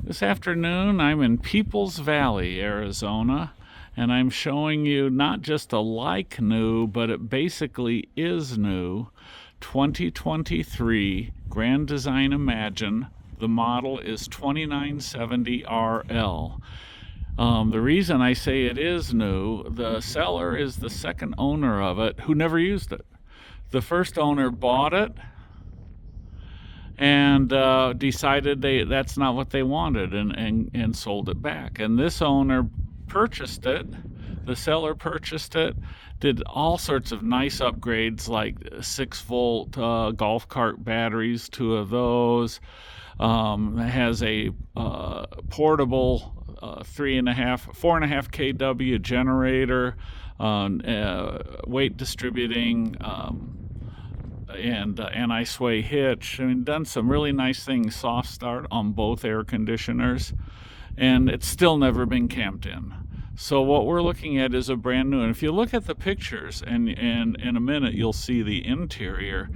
This afternoon I'm in Peeples Valley, Arizona, and I'm showing you not just a like new, but it basically is new 2023 Grand Design Imagine. The model is 2970RL. The reason I say it is new, the seller is the second owner of it who never used it. The first owner bought it and decided that's not what they wanted, and sold it back. And this owner purchased it, the seller purchased it, did all sorts of nice upgrades like 6-volt golf cart batteries, 2 of those. Has a portable 4.5 kW generator, weight distributing, and anti-sway hitch. I mean, done some really nice things, soft start on both air conditioners, and it's still never been camped in. So what we're looking at is a brand new, and if you look at the pictures, and in a minute you'll see the interior,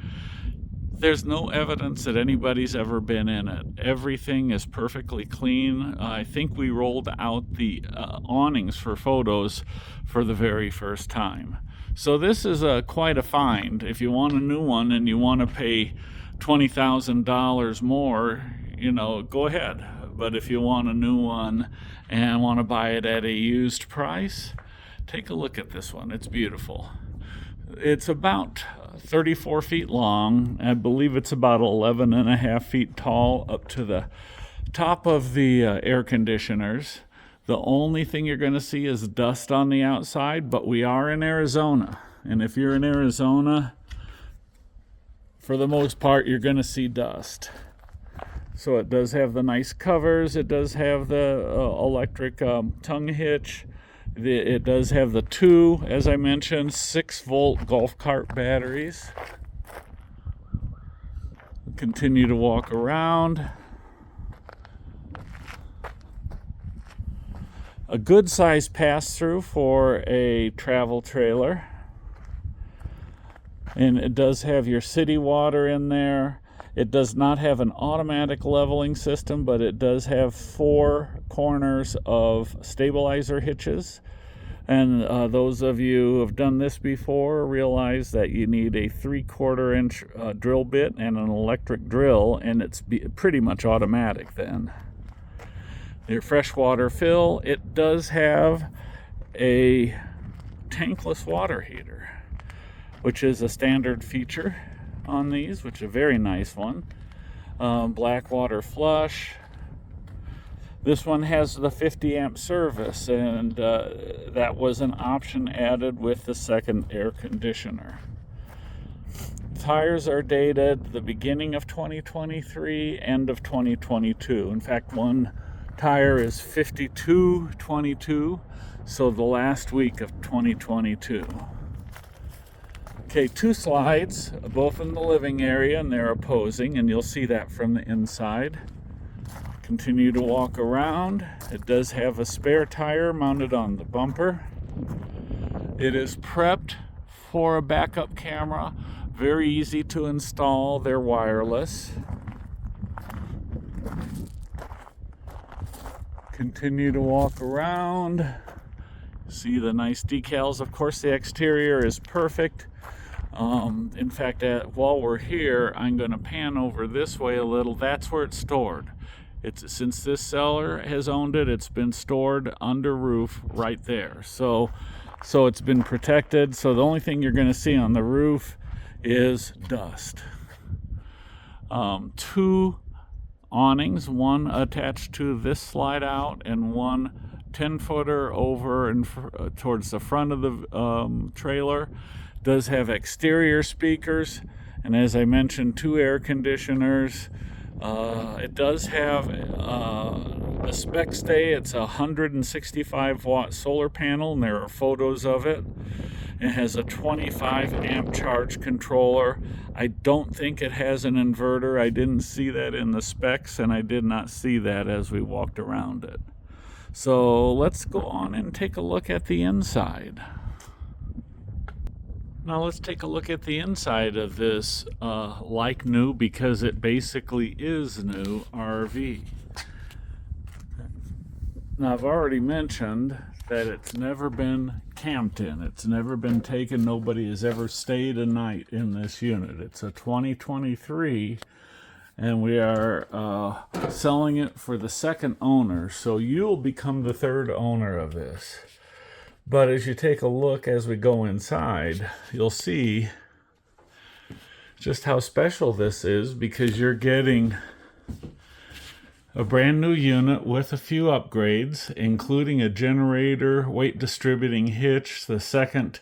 there's no evidence that anybody's ever been in it. Everything is perfectly clean. I think we rolled out the awnings for photos for the very first time. So this is quite a find. If you want a new one and you want to pay $20,000 more, go ahead. But if you want a new one and want to buy it at a used price, take a look at this one. It's beautiful. It's about 34 feet long. I believe it's about 11 and a half feet tall up to the top of the air conditioners. The only thing you're going to see is dust on the outside, but we are in Arizona. And if you're in Arizona, for the most part, you're going to see dust. So it does have the nice covers. It does have the electric tongue hitch. It does have the 2, as I mentioned, 6-volt golf cart batteries. Continue to walk around. A good size pass-through for a travel trailer. And it does have your city water in there. It does not have an automatic leveling system, but it does have 4 corners of stabilizer hitches. And those of you who have done this before realize that you need a 3/4 inch drill bit and an electric drill, and it's pretty much automatic then. Your freshwater fill, it does have a tankless water heater, which is a standard feature on these, which is a very nice one. Black water flush. This one has the 50 amp service, and that was an option added with the second air conditioner. Tires are dated the beginning of 2023, end of 2022. In fact, one tire is 52/22, so the last week of 2022. Okay, 2 slides, both in the living area, and they're opposing, and you'll see that from the inside. Continue to walk around. It does have a spare tire mounted on the bumper. It is prepped for a backup camera. Very easy to install. They're wireless. Continue to walk around. See the nice decals. Of course, the exterior is perfect. In fact, while we're here, I'm going to pan over this way a little. That's where it's stored. Since this seller has owned it, it's been stored under roof right there. So it's been protected. So the only thing you're going to see on the roof is dust. 2 awnings, one attached to this slide out and one 10-footer over and towards the front of the trailer. Does have exterior speakers, and as I mentioned, 2 air conditioners. It does have a spec stay. It's a 165 watt solar panel, and there are photos of it. It has a 25 amp charge controller. I don't think it has an inverter. I didn't see that in the specs, and I did not see that as we walked around it. So let's go on and take a look at the inside. Now let's take a look at the inside of this like new, because it basically is new RV. Now, I've already mentioned that it's never been camped in. It's never been taken. Nobody has ever stayed a night in this unit. It's a 2023, and we are selling it for the second owner. So you'll become the third owner of this. But as you take a look as we go inside, you'll see just how special this is, because you're getting a brand new unit with a few upgrades, including a generator, weight distributing hitch, the second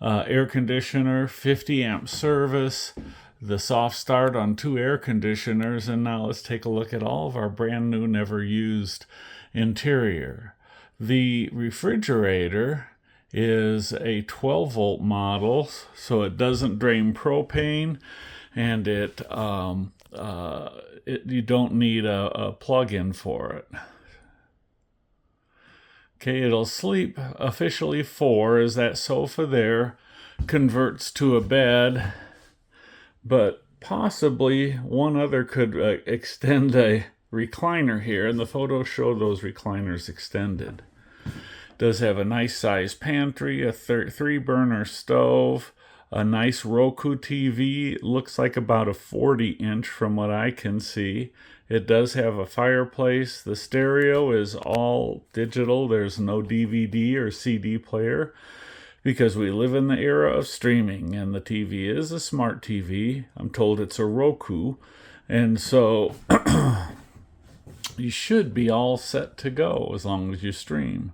air conditioner, 50 amp service, the soft start on 2 air conditioners, and now let's take a look at all of our brand new, never used interior. The refrigerator is a 12 volt model, so it doesn't drain propane, and you don't need a plug-in for it. Okay, it'll sleep officially 4 as that sofa there converts to a bed, but possibly one other could extend a recliner here, and the photos show those recliners extended. It does have a nice size pantry, a 3-burner stove, a nice Roku TV. It looks like about a 40-inch from what I can see. It does have a fireplace. The stereo is all digital. There's no DVD or CD player because we live in the era of streaming, and the TV is a smart TV. I'm told it's a Roku, and so you should be all set to go as long as you stream.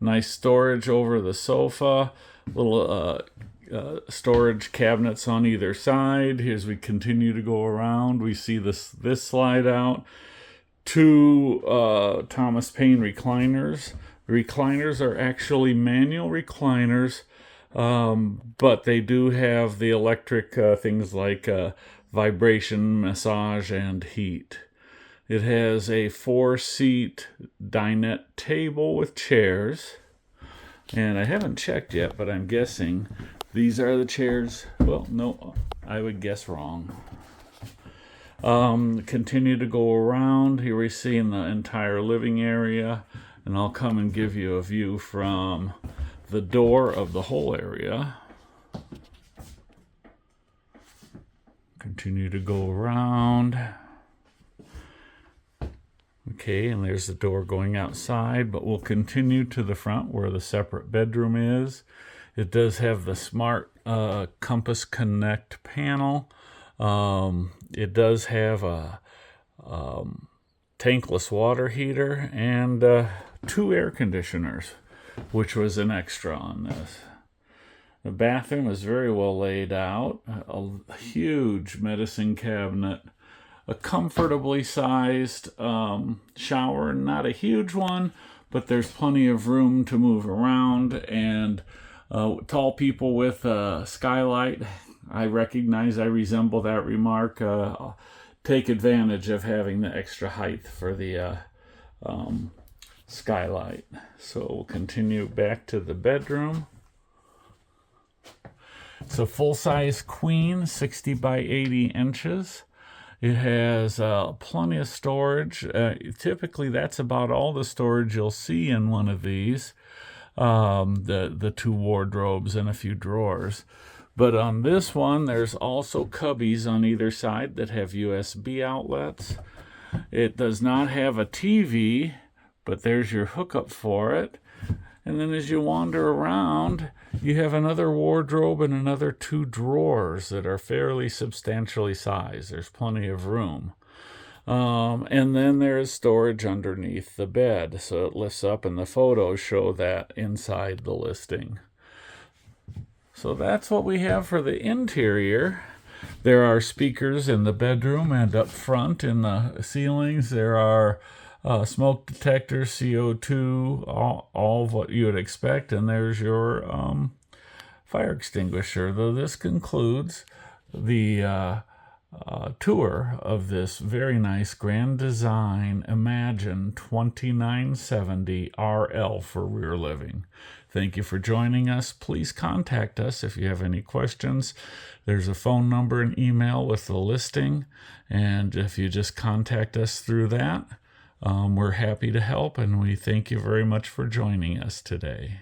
Nice storage over the sofa, little storage cabinets on either side. As we continue to go around, we see this slide out. 2 Thomas Paine recliners. Recliners are actually manual recliners, but they do have the electric things like vibration, massage, and heat. It has a 4-seat dinette table with chairs. And I haven't checked yet, but I'm guessing these are the chairs. Well, no, I would guess wrong. Continue to go around. Here we see in the entire living area. And I'll come and give you a view from the door of the whole area. Continue to go around. Okay, and there's the door going outside, but we'll continue to the front where the separate bedroom is. It does have the smart Compass Connect panel. It does have a tankless water heater and 2 air conditioners, which was an extra on this. The bathroom is very well laid out. A huge medicine cabinet. A comfortably sized shower, not a huge one, but there's plenty of room to move around. And tall people with a skylight, I recognize I resemble that remark. Take advantage of having the extra height for the skylight. So we'll continue back to the bedroom. It's a full-size queen, 60 by 80 inches. It has plenty of storage. Typically, that's about all the storage you'll see in one of these. The 2 wardrobes and a few drawers. But on this one, there's also cubbies on either side that have USB outlets. It does not have a TV, but there's your hookup for it. And then as you wander around, you have another wardrobe and another 2 drawers that are fairly substantially sized. There's plenty of room. And then there's storage underneath the bed. So it lifts up, and the photos show that inside the listing. So that's what we have for the interior. There are speakers in the bedroom and up front in the ceilings. There are smoke detectors, CO2, all of what you would expect. And there's your fire extinguisher. Though this concludes the tour of this very nice Grand Design Imagine 2970 RL for rear living. Thank you for joining us. Please contact us if you have any questions. There's a phone number and email with the listing, and if you just contact us through that, We're happy to help, and we thank you very much for joining us today.